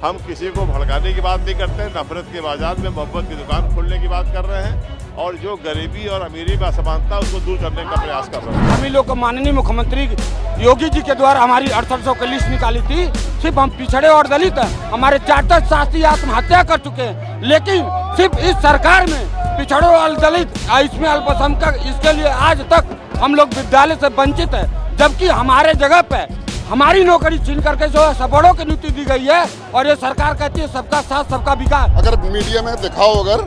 हम किसी को भड़काने की बात नहीं करते हैं, नफरत के बाजार में मोहब्बत की दुकान खोलने की बात कर रहे हैं और जो गरीबी और अमीरी में असमानता उसको दूर करने का प्रयास कर रहे हैं। हम ही लोग को माननीय मुख्यमंत्री योगी जी के द्वारा हमारी 6800 की लिस्ट निकाली थी। सिर्फ हम पिछड़े और दलित हमारे 4 शास्त्री आत्महत्या कर चुके हैं, लेकिन सिर्फ इस सरकार में पिछड़े और दलित इसमें अल्पसंख्यक इसके लिए आज तक हम लोग विद्यालय से वंचित है, जबकि हमारे जगह पे हमारी नौकरी छीन करके जो है सबड़ों की नीति दी गई है और ये सरकार कहती है सबका साथ सबका विकास। अगर मीडिया में दिखाओ अगर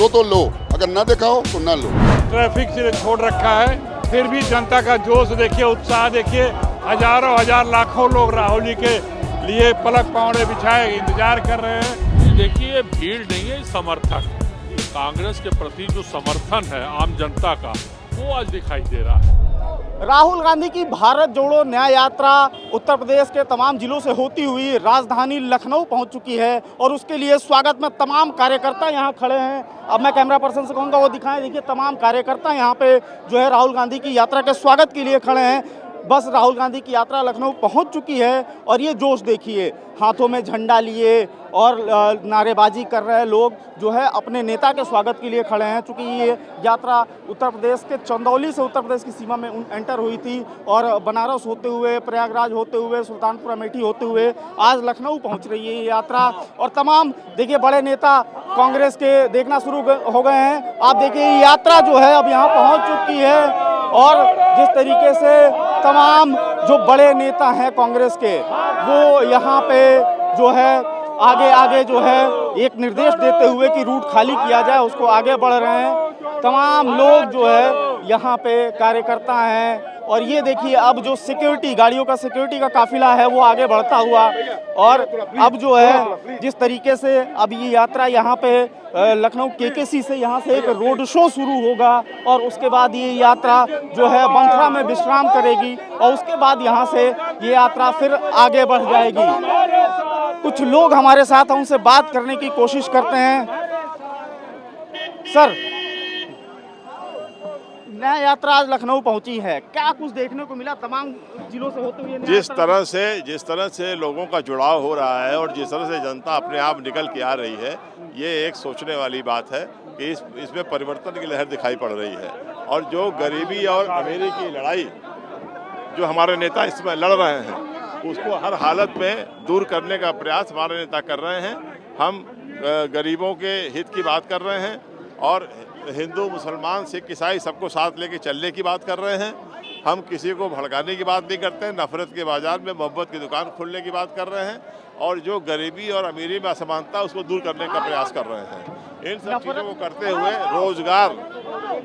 तो लो, अगर ना दिखाओ तो ना लो। ट्रैफिक से छोड़ रखा है, फिर भी जनता का जोश देखिए, उत्साह देखिए। हजारों हजार लाखों लोग राहुल जी के लिए पलक पावड़े बिछाए इंतजार कर रहे हैं। देखिए भीड़ नहीं है, समर्थन। कांग्रेस के प्रति जो समर्थन है आम जनता का वो आज दिखाई दे रहा है। राहुल गांधी की भारत जोड़ो न्याय यात्रा उत्तर प्रदेश के तमाम जिलों से होती हुई राजधानी लखनऊ पहुंच चुकी है और उसके लिए स्वागत में तमाम कार्यकर्ता यहां खड़े हैं। अब मैं कैमरा पर्सन से कहूँगा वो दिखाएं। देखिए तमाम कार्यकर्ता यहां पे जो है राहुल गांधी की यात्रा के स्वागत के लिए खड़े हैं। बस राहुल गांधी की यात्रा लखनऊ पहुंच चुकी है और ये जोश देखिए, हाथों में झंडा लिए और नारेबाजी कर रहे लोग जो है अपने नेता के स्वागत के लिए खड़े हैं। चूँकि ये यात्रा उत्तर प्रदेश के चंदौली से उत्तर प्रदेश की सीमा में एंटर हुई थी और बनारस होते हुए, प्रयागराज होते हुए, सुल्तानपुर अमेठी होते हुए आज लखनऊ पहुंच रही है ये यात्रा। और तमाम देखिए बड़े नेता कांग्रेस के देखना शुरू हो गए हैं। आप देखिए ये यात्रा जो है अब यहाँ पहुँच चुकी है और जिस तरीके से तमाम जो बड़े नेता हैं कांग्रेस के वो यहाँ पे जो है आगे जो है एक निर्देश देते हुए कि रूट खाली किया जाए उसको आगे बढ़ रहे हैं। तमाम लोग जो है यहाँ पे कार्यकर्ता हैं और ये देखिए अब जो सिक्योरिटी गाड़ियों का सिक्योरिटी का काफिला है वो आगे बढ़ता हुआ और अब जो है जिस तरीके से अब ये यात्रा यहाँ पे लखनऊ केकेसी से यहाँ से एक रोड शो शुरू होगा और उसके बाद ये यात्रा जो है बंथरा में विश्राम करेगी और उसके बाद यहाँ से ये यात्रा फिर आगे बढ़ जाएगी। कुछ लोग हमारे साथ उनसे बात करने की कोशिश करते हैं। सर, न्याय यात्रा आज लखनऊ पहुंची है, क्या कुछ देखने को मिला तमाम जिलों से होते हुए? जिस तरह से लोगों का जुड़ाव हो रहा है और जिस तरह से जनता अपने आप निकल के आ रही है, ये एक सोचने वाली बात है कि इसमें परिवर्तन की लहर दिखाई पड़ रही है। और जो गरीबी और अमीरी की लड़ाई जो हमारे नेता इसमें लड़ रहे हैं उसको हर हालत में दूर करने का प्रयास हमारे नेता कर रहे हैं। हम गरीबों के हित की बात कर रहे हैं और हिंदू, मुसलमान, सिख, ईसाई सबको साथ लेके चलने की बात कर रहे हैं। हम किसी को भड़काने की बात नहीं करते हैं, नफरत के बाजार में मोहब्बत की दुकान खोलने की बात कर रहे हैं और जो गरीबी और अमीरी में असमानता उसको दूर करने का प्रयास कर रहे हैं। इन सब चीज़ों को करते हुए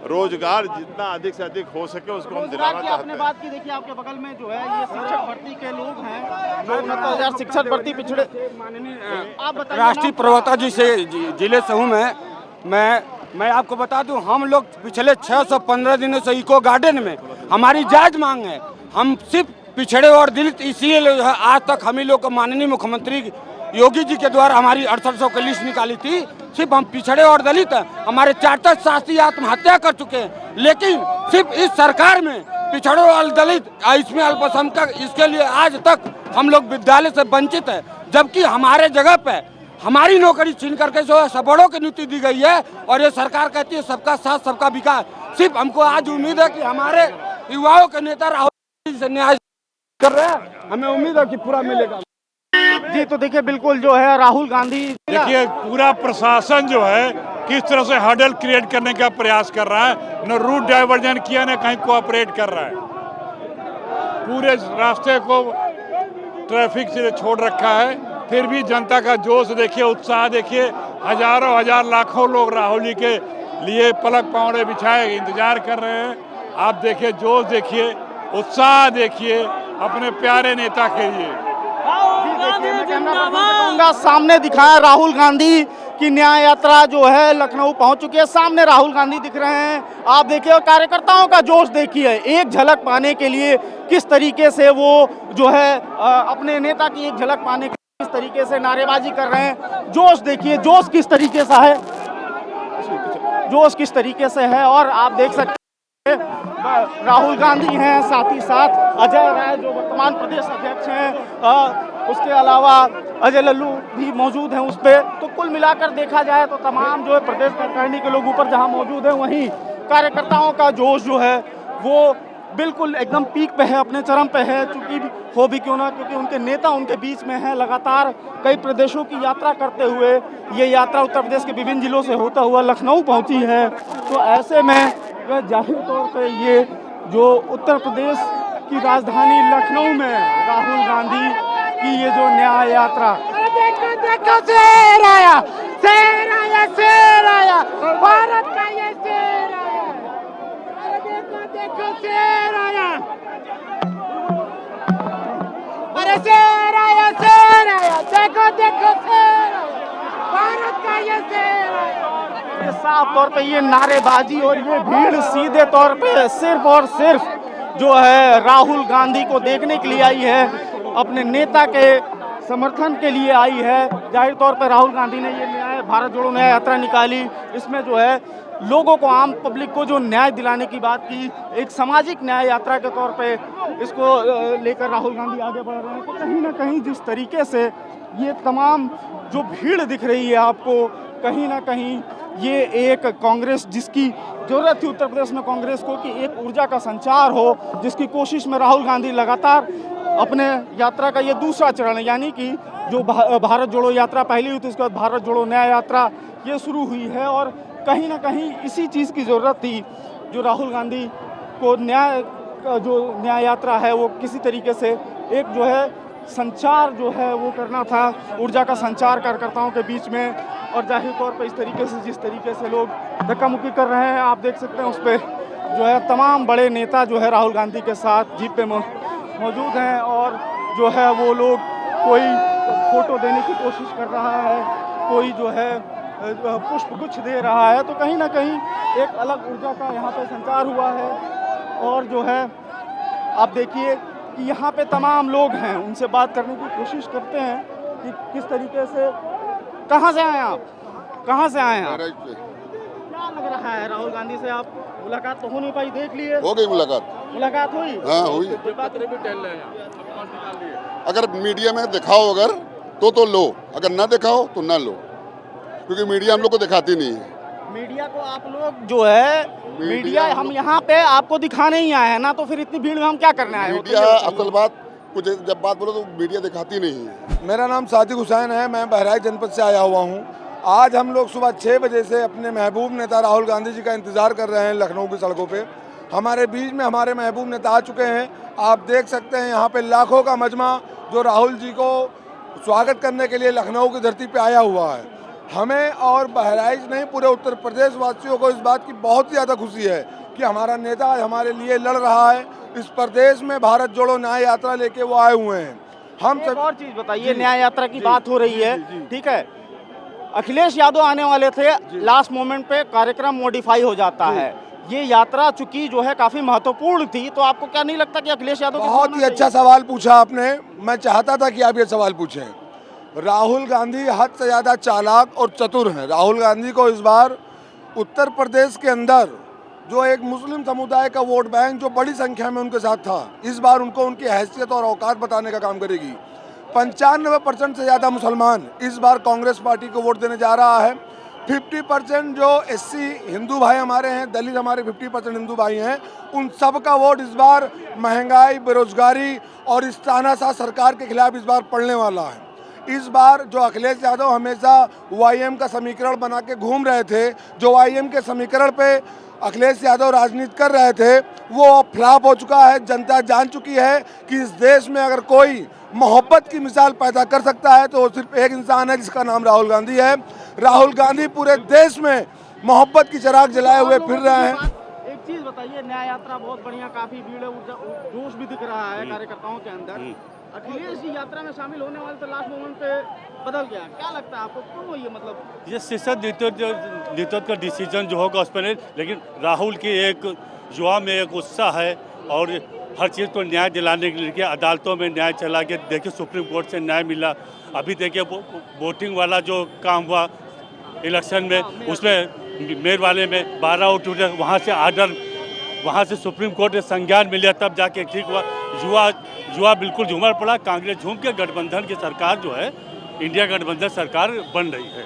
रोजगार जितना अधिक से अधिक हो सके उसको हम दिलाना चाहते हैं। आपने बात की, देखिए आपके बगल में जो है ये शिक्षक भर्ती के लोग हैं, 69,000 शिक्षक भर्ती पिछड़े। आप बताइए, राष्ट्रीय प्रवक्ता जी से जिले से हूँ मैं आपको बता दूं, हम लोग पिछले 615 दिनों से इको गार्डन में हमारी जायज मांग है। हम सिर्फ पिछड़े और दलित इसलिए आज तक हम ही लोग को माननीय मुख्यमंत्री योगी जी के द्वारा हमारी 6800 की लिस्ट निकाली थी। सिर्फ हम पिछड़े और दलित हमारे 4 शास्त्री आत्महत्या कर चुके हैं, लेकिन सिर्फ इस सरकार में पिछड़े और दलित इसमें अल्पसंख्यक इसके लिए आज तक हम लोग विद्यालय से वंचित है, जबकि हमारे जगह पे हमारी नौकरी छीन करके जो है सबड़ों की नीति दी गई है और ये सरकार कहती है सबका साथ सबका विकास। सिर्फ हमको आज उम्मीद है कि हमारे युवाओं के नेता राहुल जी से न्याय कर रहे हैं, हमें उम्मीद है कि पूरा मिलेगा। जी तो देखिए बिल्कुल जो है राहुल गांधी, देखिए पूरा प्रशासन जो है किस तरह से हर्डल क्रिएट करने का प्रयास कर रहा है, न रूट डाइवर्जन किया न कहीं कोऑपरेट कर रहा है। पूरे रास्ते को ट्रैफिक से छोड़ रखा है, फिर भी जनता का जोश देखिए, उत्साह देखिए। हजारों हजार लाखों लोग राहुल जी के लिए पलक पावड़े बिछाए इंतजार कर रहे हैं। आप देखिए जोश देखिए, उत्साह देखिए अपने प्यारे नेता के लिए। सामने दिखाया राहुल गांधी की न्याय यात्रा जो है लखनऊ पहुंच चुकी है। सामने राहुल गांधी दिख रहे हैं, आप देखिए। और कार्यकर्ताओं का जोश देखिए, एक झलक पाने के लिए किस तरीके से वो जो है अपने नेता की एक झलक पाने के लिए किस तरीके से नारेबाजी कर रहे हैं। जोश देखिए, जोश किस तरीके से है, जोश किस तरीके से है। और आप देख सकते हैं राहुल गांधी हैं, साथ ही साथ अजय राय जो वर्तमान प्रदेश अध्यक्ष हैं, उसके अलावा अजय लल्लू भी मौजूद हैं उस पर। तो कुल मिलाकर देखा जाए तो तमाम जो है प्रदेश कार्यकारिणी के लोग ऊपर जहां मौजूद हैं, वहीं कार्यकर्ताओं का जोश जो है वो बिल्कुल एकदम पीक पे है, अपने चरम पे है। चूंकि हो भी क्यों ना, क्योंकि उनके नेता उनके बीच में हैं, लगातार कई प्रदेशों की यात्रा करते हुए ये यात्रा उत्तर प्रदेश के विभिन्न जिलों से होता हुआ लखनऊ पहुंची है। तो ऐसे में जाहिर तौर पे ये जो उत्तर प्रदेश की राजधानी लखनऊ में राहुल गांधी की ये जो न्याय यात्रा, देखो शेर आया, शेर आया, शेर आया, भारत का ये शेर आया, अरे देखो देखो शेर आया, अरे शेर आया, शेर आया, देखो देखो शेर आया, भारत का ये शेर आया। ये साफ तौर पे ये नारेबाजी और ये भीड़ सीधे तौर पे सिर्फ और सिर्फ जो है राहुल गांधी को देखने के लिए आई है, अपने नेता के समर्थन के लिए आई है। जाहिर तौर पर राहुल गांधी ने ये न्याय भारत जोड़ो न्याय यात्रा निकाली, इसमें जो है लोगों को, आम पब्लिक को जो न्याय दिलाने की बात की, एक सामाजिक न्याय यात्रा के तौर पे इसको लेकर राहुल गांधी आगे बढ़ रहे हैं। तो कहीं ना कहीं जिस तरीके से ये तमाम जो भीड़ दिख रही है आपको, कहीं ना कहीं ये एक कांग्रेस जिसकी ज़रूरत थी उत्तर प्रदेश में कांग्रेस को कि एक ऊर्जा का संचार हो, जिसकी कोशिश में राहुल गांधी लगातार अपने यात्रा का ये दूसरा चरण है, यानी कि जो भारत जोड़ो यात्रा पहली हुई थी, उसके बाद भारत जोड़ो न्याय यात्रा ये शुरू हुई है। और कहीं ना कहीं इसी चीज़ की ज़रूरत थी, जो राहुल गांधी को जो न्याय यात्रा है वो किसी तरीके से एक जो है संचार जो है वो करना था, ऊर्जा का संचार कार्यकर्ताओं के बीच में। और जाहिर तौर पर इस तरीके से, जिस तरीके से लोग धक्का मुक्की कर रहे हैं, आप देख सकते हैं उस पर जो है तमाम बड़े नेता जो है राहुल गांधी के साथ जीप पे मौजूद हैं। और जो है वो लोग, कोई फोटो देने की कोशिश कर रहा है, कोई जो है पुष्प गुच्छ दे रहा है। तो कहीं ना कहीं एक अलग ऊर्जा का यहाँ पे संचार हुआ है। और जो है आप देखिए कि यहाँ पे तमाम लोग हैं, उनसे बात करने की कोशिश करते हैं कि किस तरीके से, कहाँ से आए आप, कहाँ से आए हैं आप? क्या लग रहा है राहुल गांधी से आप मुलाकात तो हो नहीं पाई, देख लिए? हो गई मुलाकात हुई? हाँ हुई। अगर मीडिया में दिखाओ अगर तो लो, अगर ना दिखाओ तो ना लो, क्योंकि मीडिया हम लोग को दिखाती नहीं है। मीडिया को आप लोग जो है, मीडिया हम यहाँ पे आपको दिखाने ही आए हैं ना, तो फिर इतनी भीड़ में हम क्या करने आए? मीडिया असल बात कुछ जब बात बोलो तो मीडिया दिखाती नहीं है। मेरा नाम सादिक हुसैन है, मैं बहराइच जनपद से आया हुआ हूँ। आज हम लोग सुबह 6 बजे से अपने महबूब नेता राहुल गांधी जी का इंतज़ार कर रहे हैं लखनऊ की सड़कों पे। हमारे बीच में हमारे महबूब नेता आ चुके हैं। आप देख सकते हैं यहाँ पे लाखों का मजमा जो राहुल जी को स्वागत करने के लिए लखनऊ की धरती पे आया हुआ है। हमें और बहराइच नहीं, पूरे उत्तर प्रदेश वासियों को इस बात की बहुत ज़्यादा खुशी है कि हमारा नेता हमारे लिए लड़ रहा है। इस प्रदेश में भारत जोड़ो न्याय यात्रा लेके वो आए हुए हैं। हम सब और चीज़ बताइए, न्याय यात्रा की बात हो रही है, ठीक है, अखिलेश यादव आने वाले थे, लास्ट मोमेंट पे कार्यक्रम मॉडिफाई हो जाता है। ये यात्रा चूंकि जो है काफी महत्वपूर्ण थी, तो आपको क्या नहीं लगता कि अखिलेश यादव? बहुत ही अच्छा सवाल पूछा आपने, मैं चाहता था कि आप ये सवाल पूछें। राहुल गांधी हद से ज़्यादा चालाक और चतुर हैं। राहुल गांधी को इस बार उत्तर प्रदेश के अंदर जो एक मुस्लिम समुदाय का वोट बैंक जो बड़ी संख्या में उनके साथ था, इस बार उनको उनकी हैसियत और औकात बताने का काम करेगी। 95% से ज़्यादा मुसलमान इस बार कांग्रेस पार्टी को वोट देने जा रहा है। 50% जो एससी हिंदू भाई हमारे हैं, दलित हमारे 50% हिंदू भाई हैं, उन सब का वोट इस बार महंगाई, बेरोजगारी और इस तानाशाह सरकार के खिलाफ इस बार पड़ने वाला है। इस बार जो अखिलेश यादव हमेशा वाईएम का समीकरण बना के घूम रहे थे, जो वाईएम के समीकरण पे अखिलेश यादव राजनीति कर रहे थे, वो फ्लॉप हो चुका है। जनता जान चुकी है कि इस देश में अगर कोई मोहब्बत की मिसाल पैदा कर सकता है तो वो सिर्फ एक इंसान है, जिसका नाम राहुल गांधी है। राहुल गांधी पूरे देश में मोहब्बत की चिराग जलाए हुए फिर रहे हैं। एक चीज बताइए, न्याय यात्रा बहुत बढ़िया, काफी भीड़ है, जोश भी दिख रहा है कार्यकर्ताओं के अंदर। अखिलेश जी यात्रा में शामिल होने वाले तो लास्ट मोमेंट पे बदल गया, क्या लगता है आपको, क्यों हुई है? मतलब ये शीर्ष नेतृत्व का डिसीजन जो होगा उस पर नहीं, लेकिन राहुल की एक युवा में एक उत्साह है और हर चीज़ को न्याय दिलाने के लिए अदालतों में न्याय चला के देखिए, सुप्रीम कोर्ट से न्याय मिला। अभी देखिए वोटिंग वाला जो काम हुआ इलेक्शन में, उसमें मेर वाले में 12 वोट उठे, वहाँ से आर्डर वहाँ से सुप्रीम कोर्ट ने संज्ञान मिला तब जाके ठीक हुआ। युवा बिल्कुल झूमर पड़ा, कांग्रेस झूम के गठबंधन की सरकार जो है, इंडिया गठबंधन सरकार बन रही है।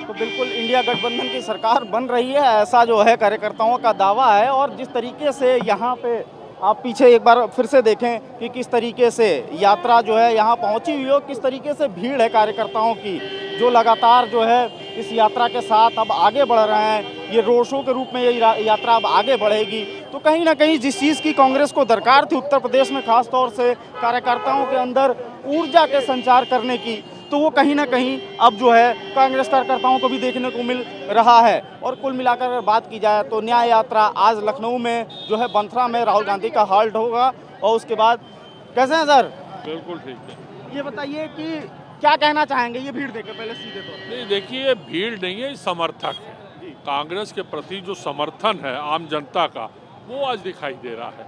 तो बिल्कुल इंडिया गठबंधन की सरकार बन रही है, ऐसा जो है कार्यकर्ताओं का दावा है। और जिस तरीके से यहाँ पे आप पीछे एक बार फिर से देखें कि किस तरीके से यात्रा जो है यहाँ पहुँची हुई हो, किस तरीके से भीड़ है कार्यकर्ताओं की, जो लगातार जो है इस यात्रा के साथ अब आगे बढ़ रहे हैं। ये रोड शो के रूप में ये यात्रा अब आगे बढ़ेगी। तो कहीं ना कहीं जिस चीज़ की कांग्रेस को दरकार थी उत्तर प्रदेश में, खास तौर से कार्यकर्ताओं के अंदर ऊर्जा के संचार करने की, तो वो कहीं ना कहीं अब जो है कांग्रेस कार्यकर्ताओं को भी देखने को मिल रहा है। और कुल मिलाकर अगर बात की जाए तो न्याय यात्रा आज लखनऊ में जो है बंथरा में राहुल गांधी का हाल्ट होगा। और उसके बाद कैसे हैं सर? बिल्कुल ठीक है। ये बताइए कि क्या कहना चाहेंगे ये भीड़ देखकर, पहले सीधे तौर पर? नहीं, देखिए, ये भीड़ नहीं है, ये समर्थक है। कांग्रेस के प्रति जो समर्थन है आम जनता का, वो आज दिखाई दे रहा है।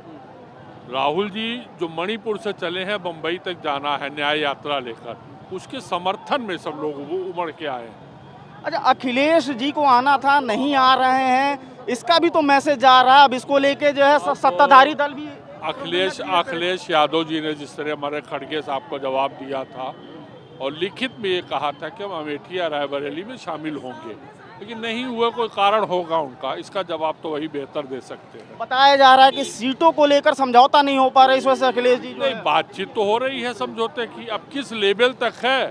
राहुल जी जो मणिपुर से चले हैं, बम्बई तक जाना है न्याय यात्रा लेकर, उसके समर्थन में सब लोग वो उमड़ के आए हैं। अच्छा, अखिलेश जी को आना था, नहीं आ रहे हैं, इसका भी तो मैसेज आ रहा है। अब इसको लेके जो है सत्ताधारी दल भी अखिलेश यादव जी ने जिस तरह हमारे खड़गे साहब को जवाब दिया था और लिखित में ये कहा था कि हम अमेठी या रायबरेली में शामिल होंगे, लेकिन नहीं हुआ, कोई कारण होगा उनका, इसका जवाब तो वही बेहतर दे सकते हैं। बताया जा रहा है कि सीटों को लेकर समझौता नहीं हो पा रहा, इस वजह से अखिलेश जी नहीं, बातचीत तो हो रही है समझौते की, अब किस लेवल तक है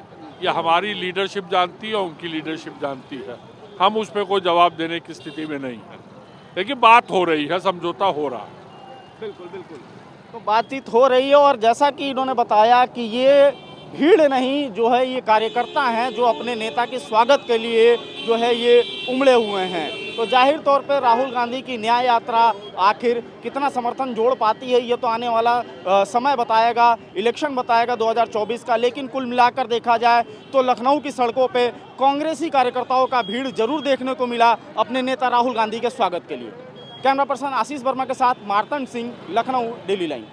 ये हमारी लीडरशिप जानती है, उनकी लीडरशिप जानती है। हम उस पर कोई जवाब देने की स्थिति में नहीं है, लेकिन बात हो रही है, समझौता हो रहा है। बिल्कुल बिल्कुल, तो बातचीत हो रही है। और जैसा कि इन्होंने बताया कि ये भीड़ नहीं, जो है ये कार्यकर्ता हैं जो अपने नेता के स्वागत के लिए जो है ये उमड़े हुए हैं। तो जाहिर तौर पर राहुल गांधी की न्याय यात्रा आखिर कितना समर्थन जोड़ पाती है, ये तो आने वाला समय बताएगा, इलेक्शन बताएगा 2024 का। लेकिन कुल मिलाकर देखा जाए तो लखनऊ की सड़कों पे कांग्रेसी कार्यकर्ताओं का भीड़ जरूर देखने को मिला अपने नेता राहुल गांधी के स्वागत के लिए। कैमरा पर्सन आशीष वर्मा के साथ मार्तंड सिंह, लखनऊ, डेली लाइन।